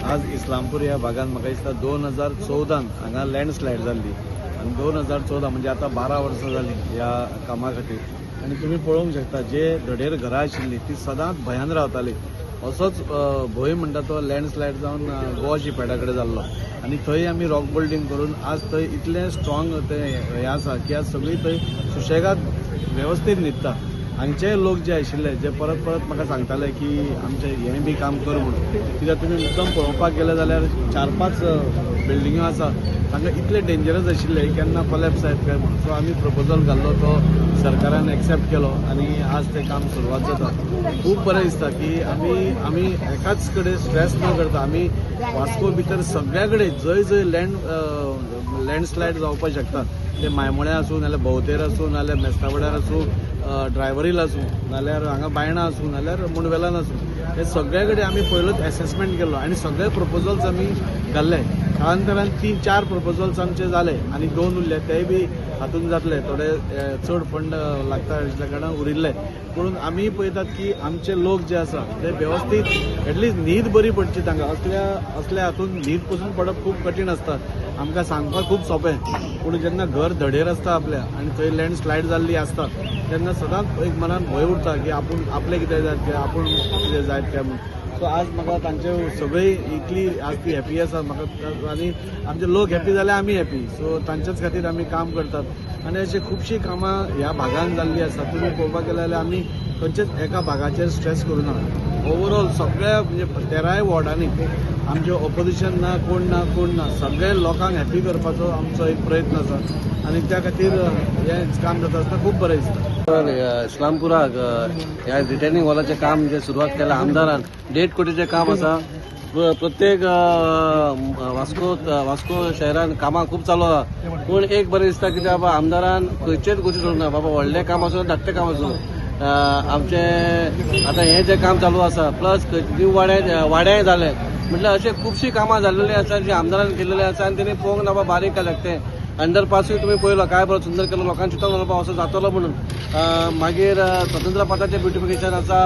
आज इस्लामपूर ह्या भागात म्हाका दिसता 2014 हांगा लँडस्लायड जाल्ली आनी 2014 म्हणजे आता 12 वर्सां जाली ह्या कामा खातीर। आनी तुमी पळोवंक शकता जे धडेर घरां आशिल्लीं ती सदांच भंयान रावताली। असोच भंय म्हणटा तो लँडस्लायड जावन गोवा शिपेडा कडेन जाल्लो आनी थंय आमी रॉक बिल्डींग करून आज थंय इतलें स्ट्रॉंग ते हें आसा की आज सगळीं थंय सुशेगाद वेवस्थीत न्हिदता। हांगचे लोक जे आशिल्ले जे परत परत म्हाका सांगताले की आमचे हें बी काम कर म्हणून, कित्याक तुमी मुद्दम पळोवपाक गेले जाल्यार 4-5 बिल्डिंग्यो आसा तांकां इतले डेंजरस आशिल्ले केन्ना कोलॅप्स जायत काय म्हणून। सो आमी प्रपोजल घाल्लो तो सरकारान एक्सेप्ट केलो आनी आज ते काम सुरवात जाता। खूब बरें दिसता की आमी एकाच कडेन स्ट्रेस न करता आमी वास्को भितर सगळ्या कडेन जंय जंय लँडस्लायड जावपाक शकता ते मायमोळ्या आसूं नाल्यार भोवतेर आसूं नाल्यार मेस्तावड्यार आसूं ड्रायव्हरील आसूं नाल्यार हांगा बायणां आसूं नाल्यार मुंडवेलान आसूं हे सगळ्या कडेन आमी पयलोच एसेसमेंट केलो आनी सगळे प्रपोजल्स आमी घाल्ले। कालांतरान 3-4 प्रपोजल्स आमचे जाले आनी 2 उरले तेय बी हातूंत जातले, थोडे चड फंड लागता आशिल्ल्या कारणान उरिल्ले। पूण आमी पळयतात की आमचे लोक जे आसा ते वेवस्थीत एटलिस्ट न्हीद बरी पडची तांकां। असल्या हातूंत न्हीद पसून पडप खूब कठीण आसता, आमकां सांगपाक खूब सोंपें, पूण जेन्ना घर धडेर आसता आपल्या आनी थंय लँडस्लायड जाल्ली आसता तेन्ना सदांच एक मनान भंय उरता की आपले कितें जायत काय, आपूण कितें जायत काय म्हणून। सो आज म्हाका तांचे सगळी इतली आज ती हॅपी आसा म्हाका आनी आमचे लोक हॅपी जाल्यार आमी हॅपी। सो तांच्याच खातीर आमी काम करतात आनी अशी खुबशीं कामां ह्या भागांत जाल्लीं आसा। तुमी पळोवपाक गेले जाल्यार आमी खंयचेच एका भागाचेर स्ट्रेस करूना। ओवरऑल सगळ्या म्हणजे 13 वॉर्डांनी आमचे ऑपोजिशन ना कोण ना सगळे लोकांक हॅपी करपाचो आमचो एक प्रयत्न आसा आनी त्या खातीर हें काम जाता आसतना खूब बरें दिसता। इस्लामपुराक ह्या रिटर्निंग वॉलाचें काम जे सुरवात केलां आमदारान 1.5 कोटीचें काम आसा। प्रत्येक वास्को शहरान कामां खूब चालू आसा, पूण एक बरें दिसता की बाबा आमदारान खंयचेच गोश्टी सोडूंक ना। बाबा व्हडलें काम आसूं धाकटें काम आसूं आमचे आतां हें जें काम चालू आसा प्लस न्यू वाड्याय जालें म्हटल्यार अशें खुबशीं कामां जाल्लेलीं आसा जी आमदारान केल्लेलीं आसा आनी तेणी पळोवंक ना बाबा बारीक केलें तें अंडरपासूय तुमी पळयलो काय बरो सुंदर केलो, लोकांक चिंतूंक लागलो बाबा असो जातलो म्हणून। मागीर स्वतंत्र पथाचें ब्युटिफिकेशन आसा,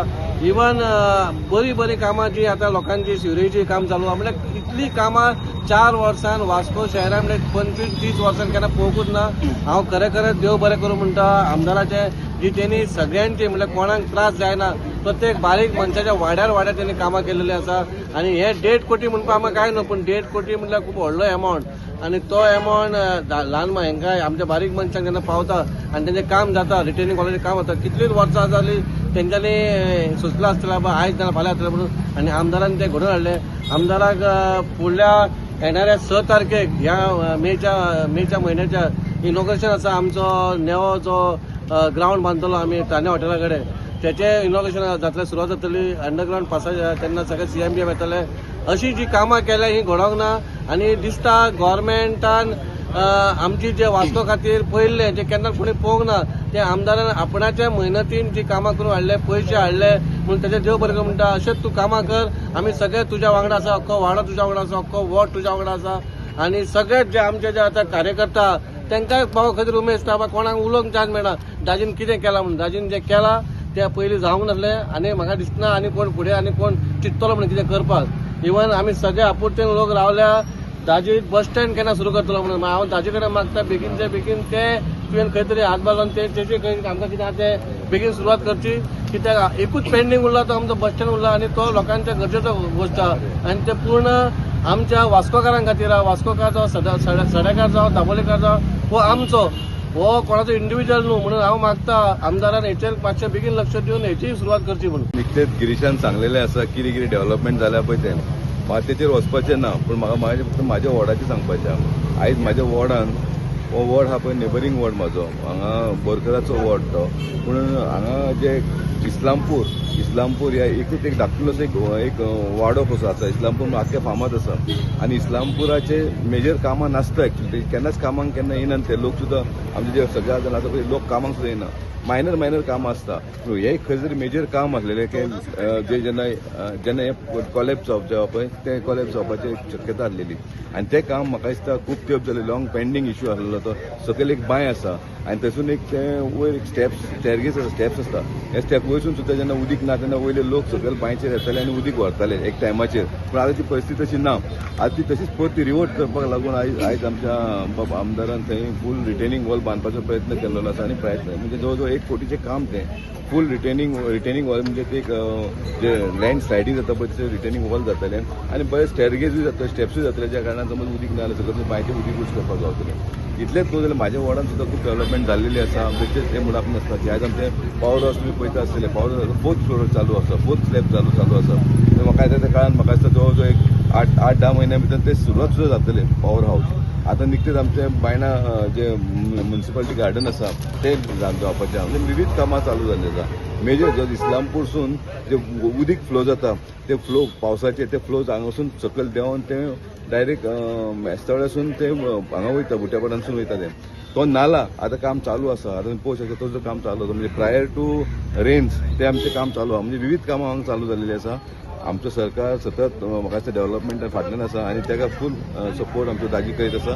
इवन बरी कामां जी आतां लोकांची सिवरेजीची काम चालू आहा म्हळ्यार इतली कामां 4 वर्सान वास्को शहरान म्हळ्यार 25-30 वर्सान केन्ना पळोवंकूच ना। हांव खरें देव बरें करूं म्हणटा आमदाराचें जी तेणी सगळ्यांची म्हळ्यार कोणाक त्रास जायना, प्रत्येक बारीक मनशाच्या वाड्यार तेणी कामां केलेलीं आसा। आनी हे 1.5 कोटी म्हणपाक आमकां काय न्हू, पूण 1.5 कोटी म्हटल्यार खूब व्हडलो एमावंट आनी तो एमावंट ल्हान हांकां आमच्या बारीक मनशांक जेन्ना पावता आनी तेंचें काम जाता रिटर्निंग कॉलेजीचें काम जाता कितलीच वर्सां जालीं तेंच्यांनी सुचलां आसतलें बाबा आयज नाल्यार फाल्यां जातलें म्हणून आनी आमदारान तें घडोवन हाडलें। आमदाराक फुडल्या येणाऱ्या 6 तारखेक ह्या मेच्या म्हयन्याच्या इनॉग्रेशन आसा आमचो नेवो जो ग्राउंड बांदतलो आमी तान्या हॉटेला कडेन, त्याचें इनॉग्रेशन जातलें सुरवात जातली अंडरग्राउंड पासाज तेन्ना सगळे CM येतले। अशी जी कामां केल्या ही घडोवंक ना आनी दिसता गव्हर्मेंटान आमची जे वास्को खातीर पयल्लें जे केन्ना फुडें पळोवंक ना ते आमदारान आपणाच्या मेहनतीन जी कामां करून हाडले पयशे हाडले म्हणून तेजें देव बरें कर म्हणटा। अशेंच तूं कामां कर, आमी सगळे तुज्या वांगडा आसा, अख्खो वाडो तुज्या वांगडा आसा, अख्खो वॉर्ड तुज्या वांगडा आसा आनी सगळे जे आमचे जे आतां कार्यकर्ता तांकांय बाबा खंय उमेद आसता बाबा कोणाक उलोवंक चान्स मेळना दाजीन कितें केलां म्हणून। दाजीन जें केलां तें पयलीं जावंक नासलें आनी म्हाका दिसना आनी कोण फुडें आनी कोण चिंततलो म्हणून कितें करपाक। इवन आमी सगळे आपुरतेन लोक रावल्या दाजी बस स्टँड केन्ना सुरू करतलो म्हणून। हांव दाजे कडेन मागता बेगीनचे बेगीन ते तुवें खंय तरी हातभार लावन तेचे खंय आमकां कितें आहा तें बेगीन सुरवात करची, कित्याक एकूच पेंडींग उरला तो आमचो बस स्टँड उरला आनी तो लोकांच्या गरजेचो गोश्ट आहा आनी ते पूर्ण आमच्या वास्कोकारां खातीर आहा। वास्कोकार जावं सड्याकार जावं दाबोलेकार जावं हो आमचो हो कोणाचो इंडिव्हिज्युअल न्हू म्हणून हांव मागता आमदारान हेचेर मातशें बेगीन लक्ष दिवन हेची सुरवात करची म्हणून। निकतेच गिरीशान सांगलेलें आसा कितें डेव्हलपमेंट जाल्या पळय तें मातयेचेर वचपाचें ना, पूण म्हाका फक्त म्हाज्या वॉर्डाचें सांगपाचें आहा। आयज म्हाज्या वॉर्डान हो वॉर्ड हा पळय नेबरींग वॉर्ड म्हाजो, हांगा बोरकराचो वॉर्ड तो, पूण हांगा जे इस्लामपूर ह्या एकूच एक धाकटुलोसो एक वाडो कसो आसा। इस्लामपूर आख्खे फामाद आसा आनी इस्लामपुराचे मेजर कामां नासता एक्चुअली, केन्नाच कामांक केन्ना येनात ते लोक सुद्दां आमचे जे सगळे जाण आसा पळय लोक कामांक सुद्दां येना, मायनर कामां आसता। हे खंय तरी मेजर काम आसलेलें की जे जेन्ना हे कॉलेप्स जावप पळय तें कॉलेप्स जावपाची शक्यता आसलेली आनी तें काम म्हाका दिसता खूब तेंप जालें लॉंग पेंडींग इश्यू आसलो जाल्लो तो सकयल एक बांय आसा आनी थंयसून एक ते वयर स्टेरगेस आसा स्टेप्स आसता हे स्टेप वयरसून सुद्दां जेन्ना उदीक ना तेन्ना वयले लोक सकयल बांयचेर येताले आनी उदीक व्हरताले एक टायमाचेर पूण आतां ती परिस्थिती तशी ना आतां ती तशीच परती रिवर्ट करपाक लागून आयज आमच्या आमदारान थंय फूल रिटेनिंग वॉल बांदपाचो प्रयत्न केल्लो आसा आनी प्रयत्न म्हणजे जवळ 1 कोटीचें काम तें फूल रिटेनिंग वॉल म्हणजे ते एक जे लँड स्लायडींग जाता पळय ते रिटेनिंग वॉल जातले आनी बरें स्टेरगेजूय जाता स्टेप्सूय जातले ज्या कारणान समज उदीक ना जाल्यार सकयल बांयचेर उदीक यूज करपाक गावतलें इतलेंच न्हू जाल्यार म्हाज्या वॉर्डान सुद्दां खूब डेव्हलपमेंट जाल्लेली आसा बेश्टेच हे म्हणून नासता की आयज आमचे पावर हावस तुमी पळयता आसतले पावर हावस 4th फ्लोर चालू आसा 4th स्लॅब चालू आसा म्हाका त्या काळान म्हाका दिसता जवळ जवळ एक 8-10 म्हयन्या भितर ते सुरवात सुद्दां जातले पावर हावस आतां निकतेच आमचे बायणा जे म्युन्सिपालिटी गार्डन आसा ते जावपाचें म्हणजे विविध कामां चालू जाल्ली आसा मेजर जो इस्लामपूरसून जे उदीक फ्लो जाता ते फ्लो पावसाचे ते फ्लो हांगासून सकयल देंवन ते डायरेक्ट मेस्तवड्यासून ते हांगा वयता बुट्यापाड्यासून वयता ते तो नाला आतां काम चालू आसा आतां तुमी पळोवंक शकता तो जो काम चालू आसा म्हणजे प्रायर टू रेन्स ते आमचें काम चालू आहा म्हणजे विविध कामां हांगा चालू जाल्लेली आसा आमचो सरकार सतत म्हाका दिसता डेव्हलपमेंटा फाटल्यान आसा आनी ताका फूल सपोर्ट आमचो दागी करीत आसा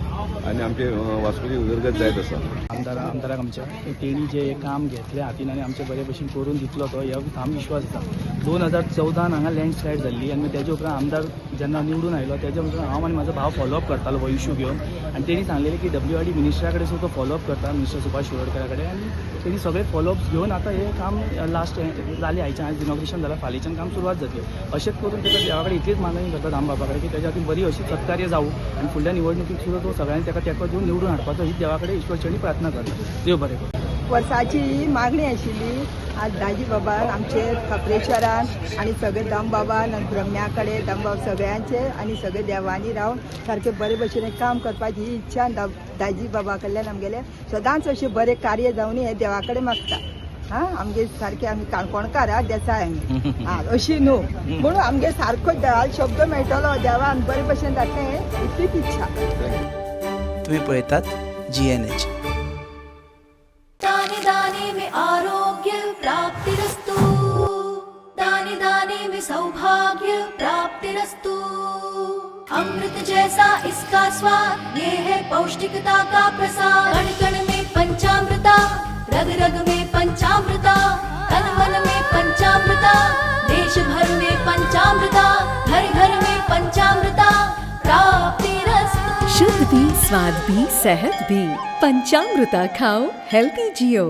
आनी आमचे वास्कोची उदरगत जायत आसा आमदाराक आमच्या तेणी जे काम घेतले हातीन आनी आमचे बरे भशेन करून दितलो तो ह्या आम विश्वास आसा 2014 हांगा लँडस्लायड जाल्ली आनी तेजे उपरांत आमदार जेन्ना निवडून आयलो तेजे उपरांत हांव आनी म्हाजो भाव फॉलोअप करतालो हो इश्यू घेवन आनी तेणी सांगलेलें की WRD मिनिस्टरा कडेन सुद्दां तो फॉलोअप करता मिनिस्टर सुभाष शिरोडकरा कडेन आनी तेणी सगळे फॉलोअप्स घेवन आतां हे काम लास्ट जालें आयच्या आज इनॉग्रेशन जालां फाल्याच्यान काम सुरवात जातली अशेंच करून ताका देवा कडेन इतलीच मागणी करता धाम बाबा कडेन की तेज्या खातीर बरी अशी सत्कार्य जावं आनी फुडल्या निवडणुकीक सुद्दां तो सगळ्यांनी ताका तेंको दिवन निवडून हाडपाचो ही देवा कडेन ईश्वरचरणी प्रार्थना करता देव बरें करूं वर्साची मागणी आशिल्ली आज दाजी बाबान आमचे कपरेश्वरान आनी सगळे दाम बाबान आनी ब्रह्म्या कडेन दाम बाबा सगळ्यांचे आनी सगळे देवांनी रावन सारके बरे भशेन काम करपाची ही इच्छा दाजी बाबा कडल्यान आमगेले सदांच अशें बरें कार्य जावन हे देवा कडेन मागता हा आमगे सारखे आमी काणकोणकार देसाय आमी हा अशी न्हू म्हणून आमगे सारको देवाल शब्द मेळटलो देवान बरे भशेन जातलें इतलीच इच्छा तुम्ही पळयतात GNH दाने दाने में आरोग्य प्राप्तिरस्तु दाने दाने में सौभाग्य प्राप्तिरस्तु अमृत जैसा इसका स्वाद ये है पौष्टिकता का प्रसाद कण कण में पंचामृता रग रग में पंचामृता तन मन में पंचामृता देश भर में पंचामृता घर घर में पंचामृता प्राप्तिरस्तु शुद्ध भी स्वाद भी सेहत भी पंचामृता खाओ हेल्थी जियो।